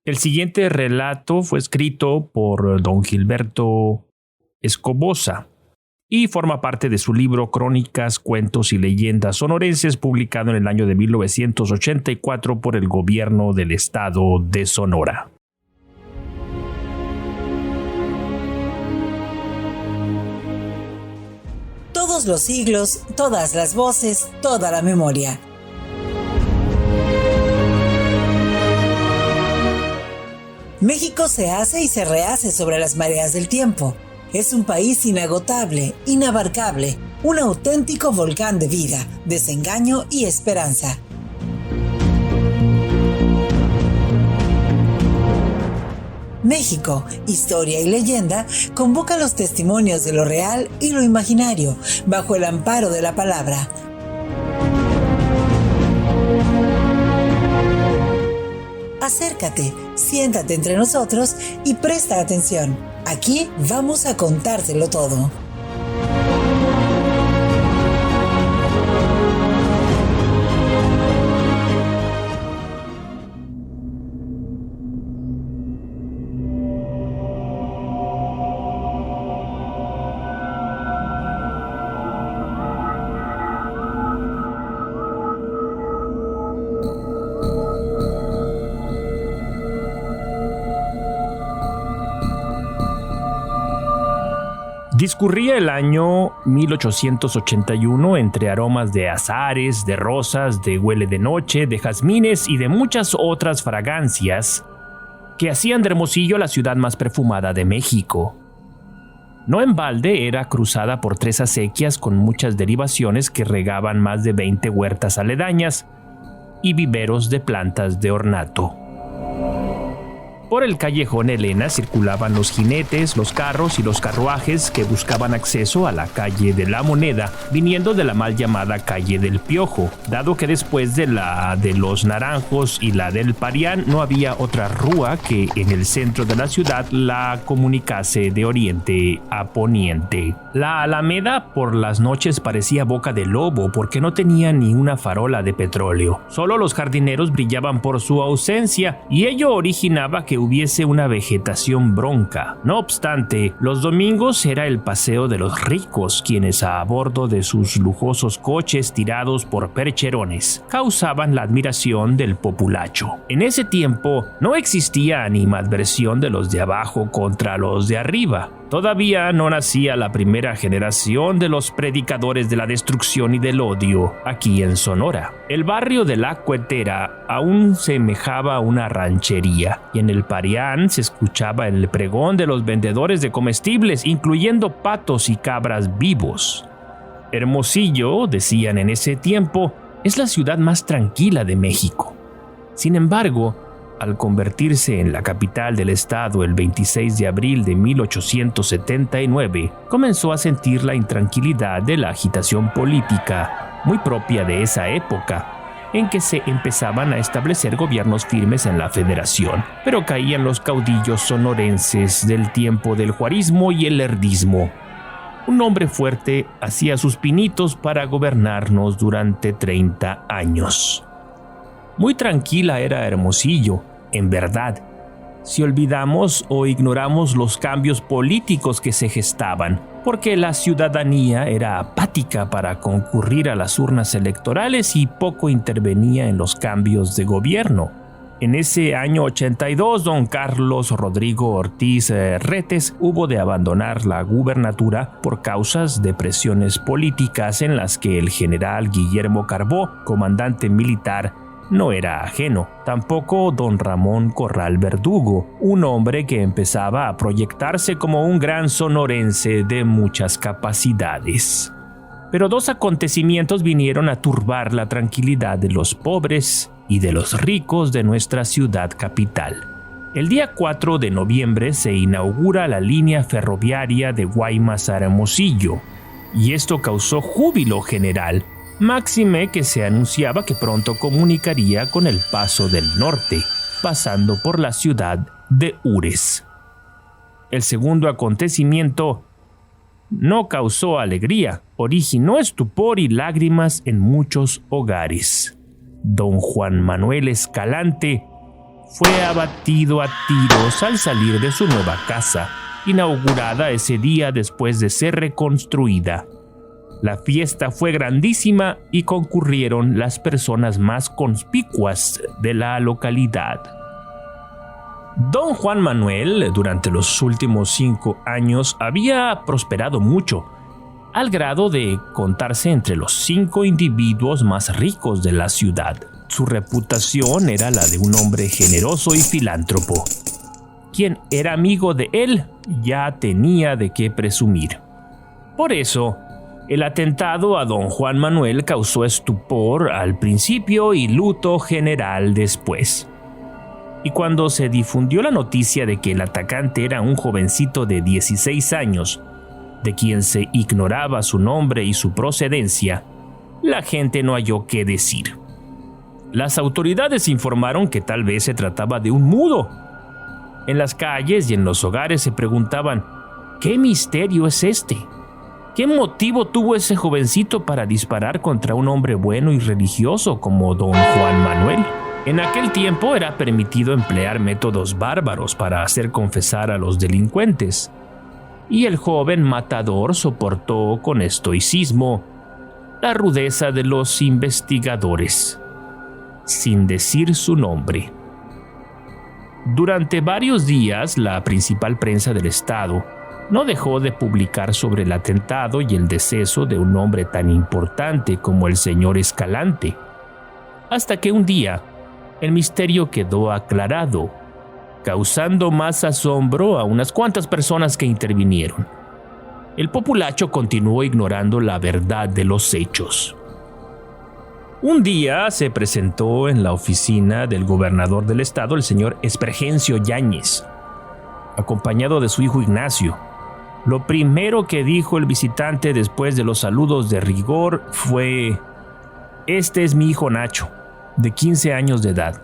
El siguiente relato fue escrito por don Gilberto Escobosa y forma parte de su libro Crónicas, Cuentos y Leyendas Sonorenses, publicado en el año de 1984 por el gobierno del estado de Sonora. Todos los siglos, todas las voces, toda la memoria. México se hace y se rehace sobre las mareas del tiempo. Es un país inagotable, inabarcable, un auténtico volcán de vida, desengaño y esperanza. México, historia y leyenda, convoca los testimonios de lo real y lo imaginario, bajo el amparo de la palabra. Acércate, siéntate entre nosotros y presta atención. Aquí vamos a contártelo todo. Discurría el año 1881 entre aromas de azares, de rosas, de huele de noche, de jazmines y de muchas otras fragancias que hacían de Hermosillo la ciudad más perfumada de México. No en balde era cruzada por 3 acequias con muchas derivaciones que regaban más de 20 huertas aledañas y viveros de plantas de ornato. Por el callejón Elena circulaban los jinetes, los carros y los carruajes que buscaban acceso a la calle de la Moneda, viniendo de la mal llamada calle del Piojo, dado que después de la de los Naranjos y la del Parián no había otra rúa que en el centro de la ciudad la comunicase de oriente a poniente. La Alameda por las noches parecía boca de lobo porque no tenía ni una farola de petróleo. Solo los jardineros brillaban por su ausencia y ello originaba que hubiese una vegetación bronca. No obstante, los domingos era el paseo de los ricos, quienes a bordo de sus lujosos coches tirados por percherones causaban la admiración del populacho. En ese tiempo no existía animadversión de los de abajo contra los de arriba. Todavía no nacía la primera generación de los predicadores de la destrucción y del odio aquí en Sonora. El barrio de La Cuetera aún semejaba una ranchería y en el Parián se escuchaba el pregón de los vendedores de comestibles, incluyendo patos y cabras vivos. Hermosillo, decían en ese tiempo, es la ciudad más tranquila de México. Sin embargo, al convertirse en la capital del estado el 26 de abril de 1879, comenzó a sentir la intranquilidad de la agitación política, muy propia de esa época, en que se empezaban a establecer gobiernos firmes en la federación, pero caían los caudillos sonorenses del tiempo del juarismo y el lerdismo. Un hombre fuerte hacía sus pinitos para gobernarnos durante 30 años. Muy tranquila era Hermosillo, en verdad, si olvidamos o ignoramos los cambios políticos que se gestaban, porque la ciudadanía era apática para concurrir a las urnas electorales y poco intervenía en los cambios de gobierno. En ese año 82, don Carlos Rodrigo Ortiz Retes hubo de abandonar la gubernatura por causas de presiones políticas en las que el general Guillermo Carbó, comandante militar, no era ajeno. Tampoco don Ramón Corral Verdugo, un hombre que empezaba a proyectarse como un gran sonorense de muchas capacidades. Pero 2 acontecimientos vinieron a turbar la tranquilidad de los pobres y de los ricos de nuestra ciudad capital. El día 4 de noviembre se inaugura la línea ferroviaria de Guaymas a Hermosillo, y esto causó júbilo general, máxime que se anunciaba que pronto comunicaría con el Paso del Norte, pasando por la ciudad de Ures. El segundo acontecimiento no causó alegría, originó estupor y lágrimas en muchos hogares. Don Juan Manuel Escalante fue abatido a tiros al salir de su nueva casa, inaugurada ese día después de ser reconstruida. La fiesta fue grandísima y concurrieron las personas más conspicuas de la localidad. Don Juan Manuel, durante los últimos 5 años, había prosperado mucho, al grado de contarse entre los 5 individuos más ricos de la ciudad. Su reputación era la de un hombre generoso y filántropo. Quien era amigo de él ya tenía de qué presumir. Por eso, el atentado a don Juan Manuel causó estupor al principio y luto general después. Y cuando se difundió la noticia de que el atacante era un jovencito de 16 años, de quien se ignoraba su nombre y su procedencia, la gente no halló qué decir. Las autoridades informaron que tal vez se trataba de un mudo. En las calles y en los hogares se preguntaban, ¿qué misterio es este? ¿Qué motivo tuvo ese jovencito para disparar contra un hombre bueno y religioso como don Juan Manuel? En aquel tiempo era permitido emplear métodos bárbaros para hacer confesar a los delincuentes, y el joven matador soportó con estoicismo la rudeza de los investigadores, sin decir su nombre. Durante varios días, la principal prensa del estado no dejó de publicar sobre el atentado y el deceso de un hombre tan importante como el señor Escalante, hasta que un día el misterio quedó aclarado, causando más asombro a unas cuantas personas que intervinieron. El populacho continuó ignorando la verdad de los hechos. Un día se presentó en la oficina del gobernador del estado el señor Espergencio Yáñez, acompañado de su hijo Ignacio. Lo primero que dijo el visitante después de los saludos de rigor fue: «Este es mi hijo Nacho, de 15 años de edad.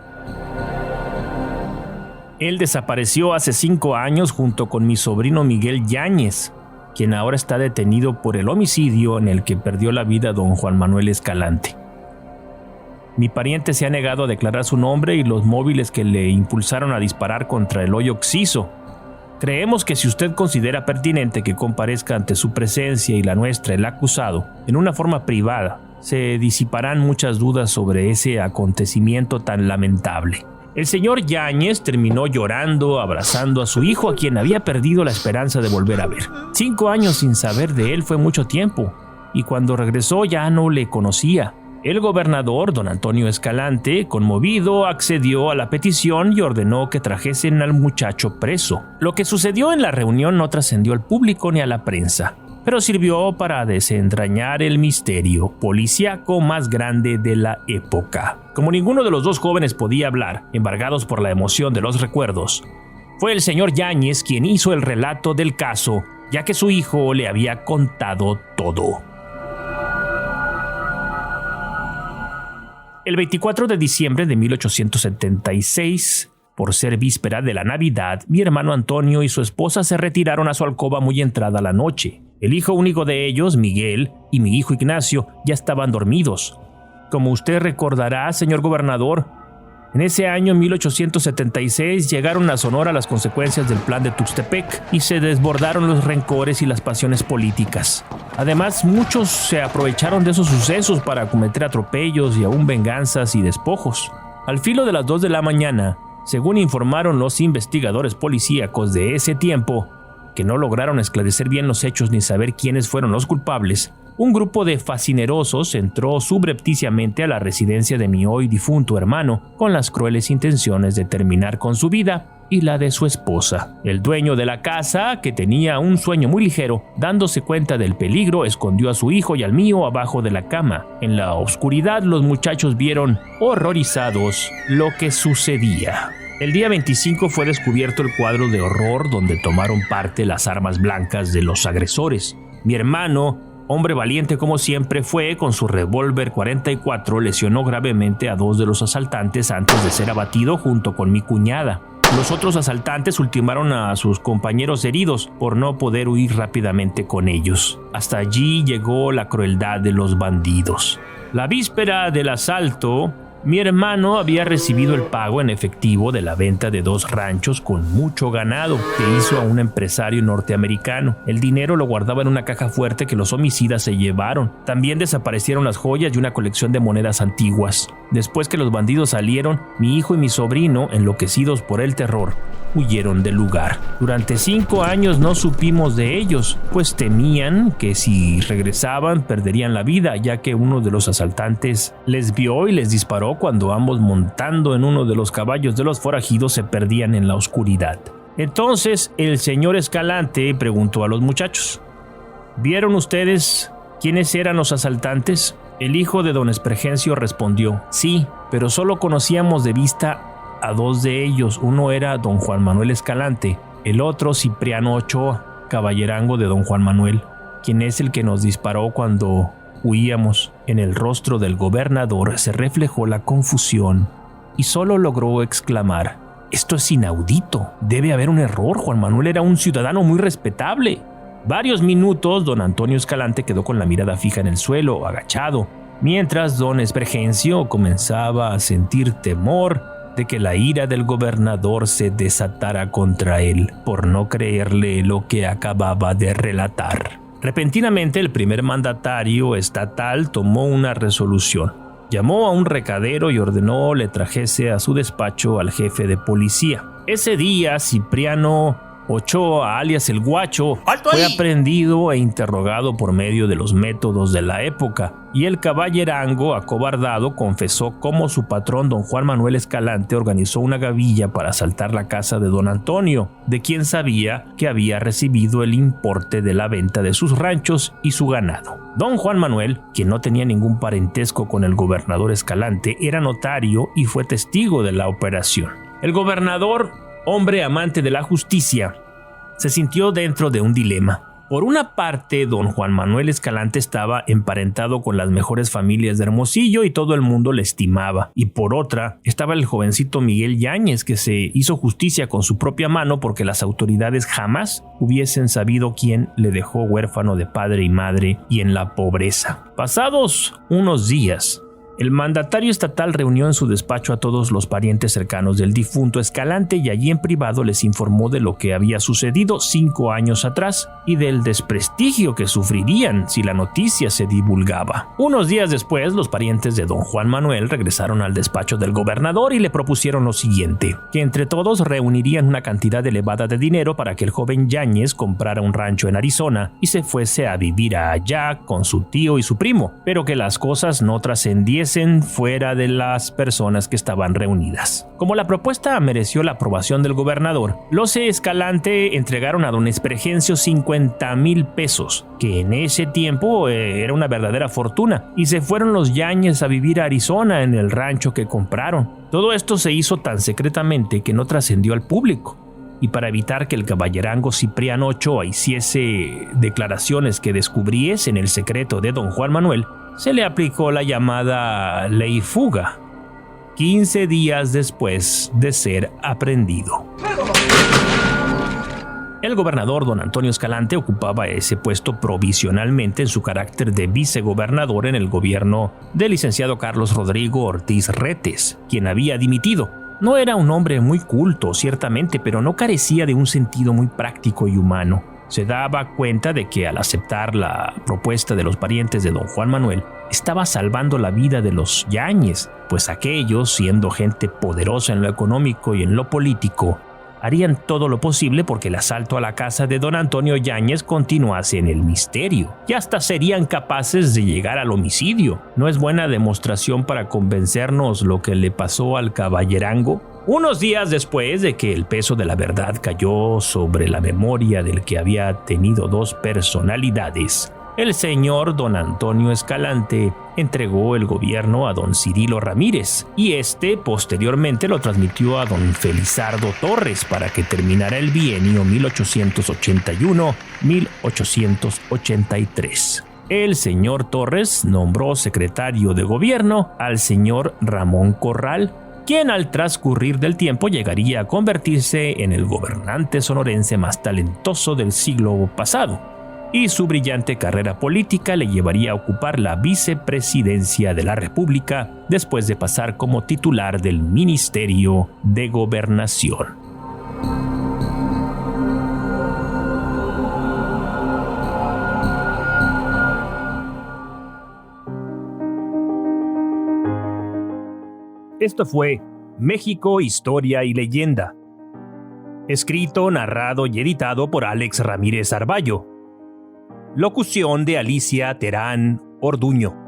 Él desapareció hace 5 años junto con mi sobrino Miguel Yáñez, quien ahora está detenido por el homicidio en el que perdió la vida don Juan Manuel Escalante. Mi pariente se ha negado a declarar su nombre y los móviles que le impulsaron a disparar contra el hoyo Oxiso. Creemos que si usted considera pertinente que comparezca ante su presencia y la nuestra el acusado en una forma privada, se disiparán muchas dudas sobre ese acontecimiento tan lamentable». El señor Yáñez terminó llorando, abrazando a su hijo, a quien había perdido la esperanza de volver a ver. 5 años sin saber de él fue mucho tiempo, y cuando regresó ya no le conocía. El gobernador, don Antonio Escalante, conmovido, accedió a la petición y ordenó que trajesen al muchacho preso. Lo que sucedió en la reunión no trascendió al público ni a la prensa, pero sirvió para desentrañar el misterio policíaco más grande de la época. Como ninguno de los dos jóvenes podía hablar, embargados por la emoción de los recuerdos, fue el señor Yáñez quien hizo el relato del caso, ya que su hijo le había contado todo. El 24 de diciembre de 1876, por ser víspera de la Navidad, mi hermano Antonio y su esposa se retiraron a su alcoba muy entrada la noche. El hijo único de ellos, Miguel, y mi hijo Ignacio ya estaban dormidos. Como usted recordará, señor gobernador, en ese año 1876 llegaron a Sonora las consecuencias del plan de Tuxtepec y se desbordaron los rencores y las pasiones políticas. Además, muchos se aprovecharon de esos sucesos para cometer atropellos y aún venganzas y despojos. Al filo de las 2 de la mañana, según informaron los investigadores policíacos de ese tiempo, que no lograron esclarecer bien los hechos ni saber quiénes fueron los culpables, un grupo de fascinerosos entró subrepticiamente a la residencia de mi hoy difunto hermano con las crueles intenciones de terminar con su vida y la de su esposa. El dueño de la casa, que tenía un sueño muy ligero, dándose cuenta del peligro, escondió a su hijo y al mío abajo de la cama. En la oscuridad, los muchachos vieron, horrorizados, lo que sucedía. El día 25 fue descubierto el cuadro de horror donde tomaron parte las armas blancas de los agresores. Mi hermano, hombre valiente como siempre, fue con su revólver 44, lesionó gravemente a 2 de los asaltantes antes de ser abatido junto con mi cuñada. Los otros asaltantes ultimaron a sus compañeros heridos por no poder huir rápidamente con ellos. Hasta allí llegó la crueldad de los bandidos. La víspera del asalto, Mi hermano había recibido el pago en efectivo de la venta de 2 ranchos con mucho ganado que hizo a un empresario norteamericano. El dinero lo guardaba en una caja fuerte que los homicidas se llevaron. También desaparecieron las joyas y una colección de monedas antiguas. Después que los bandidos salieron, mi hijo y mi sobrino, enloquecidos por el terror, huyeron del lugar. Durante 5 años no supimos de ellos, pues temían que si regresaban perderían la vida, ya que uno de los asaltantes les vio y les disparó cuando ambos, montando en uno de los caballos de los forajidos, se perdían en la oscuridad. Entonces el señor Escalante preguntó a los muchachos: ¿vieron ustedes quiénes eran los asaltantes? El hijo de don Espergencio respondió: sí, pero solo conocíamos de vista a 2 de ellos. Uno era don Juan Manuel Escalante, el otro Cipriano Ochoa, caballerango de don Juan Manuel, quien es el que nos disparó cuando huíamos. En el rostro del gobernador se reflejó la confusión y solo logró exclamar: esto es inaudito, debe haber un error, Juan Manuel era un ciudadano muy respetable. Varios minutos don Antonio Escalante quedó con la mirada fija en el suelo, agachado, mientras don Espergencio comenzaba a sentir temor de que la ira del gobernador se desatara contra él por no creerle lo que acababa de relatar. Repentinamente el primer mandatario estatal tomó una resolución. Llamó a un recadero y ordenó le trajese a su despacho al jefe de policía. Ese día Cipriano Ochoa, alias el Guacho, fue aprehendido e interrogado por medio de los métodos de la época, y el caballerango, acobardado, confesó cómo su patrón don Juan Manuel Escalante organizó una gavilla para asaltar la casa de don Antonio, de quien sabía que había recibido el importe de la venta de sus ranchos y su ganado. Don Juan Manuel, quien no tenía ningún parentesco con el gobernador Escalante, era notario y fue testigo de la operación. El gobernador, hombre amante de la justicia, se sintió dentro de un dilema. Por una parte, don Juan Manuel Escalante estaba emparentado con las mejores familias de Hermosillo y todo el mundo le estimaba. Y por otra, estaba el jovencito Miguel Yáñez, que se hizo justicia con su propia mano porque las autoridades jamás hubiesen sabido quién le dejó huérfano de padre y madre y en la pobreza. Pasados unos días, el mandatario estatal reunió en su despacho a todos los parientes cercanos del difunto Escalante y allí en privado les informó de lo que había sucedido 5 años atrás y del desprestigio que sufrirían si la noticia se divulgaba. Unos días después, los parientes de don Juan Manuel regresaron al despacho del gobernador y le propusieron lo siguiente: que entre todos reunirían una cantidad elevada de dinero para que el joven Yáñez comprara un rancho en Arizona y se fuese a vivir allá con su tío y su primo, pero que las cosas no trascendiesen fuera de las personas que estaban reunidas. Como la propuesta mereció la aprobación del gobernador, los Escalante entregaron a don Espergencio 50,000 pesos, que en ese tiempo era una verdadera fortuna, y se fueron los Yáñez a vivir a Arizona en el rancho que compraron. Todo esto se hizo tan secretamente que no trascendió al público, y para evitar que el caballerango Cipriano Ochoa hiciese declaraciones que descubriesen el secreto de don Juan Manuel, se le aplicó la llamada ley fuga, 15 días después de ser aprehendido. El gobernador don Antonio Escalante ocupaba ese puesto provisionalmente en su carácter de vicegobernador en el gobierno del licenciado Carlos Rodrigo Ortiz Retes, quien había dimitido. No era un hombre muy culto, ciertamente, pero no carecía de un sentido muy práctico y humano. Se daba cuenta de que al aceptar la propuesta de los parientes de don Juan Manuel, estaba salvando la vida de los Yáñez, pues aquellos, siendo gente poderosa en lo económico y en lo político, harían todo lo posible porque el asalto a la casa de don Antonio Yáñez continuase en el misterio, y hasta serían capaces de llegar al homicidio. ¿No es buena demostración para convencernos lo que le pasó al caballerango? Unos días después de que el peso de la verdad cayó sobre la memoria del que había tenido 2 personalidades, el señor don Antonio Escalante entregó el gobierno a don Cirilo Ramírez y este posteriormente lo transmitió a don Felizardo Torres para que terminara el bienio 1881-1883. El señor Torres nombró secretario de gobierno al señor Ramón Corral, quien al transcurrir del tiempo llegaría a convertirse en el gobernante sonorense más talentoso del siglo pasado. y su brillante carrera política le llevaría a ocupar la vicepresidencia de la República después de pasar como titular del Ministerio de Gobernación. Esto fue México, Historia y Leyenda. Escrito, narrado y editado por Alex Ramírez Arballo. Locución de Alicia Terán Orduño.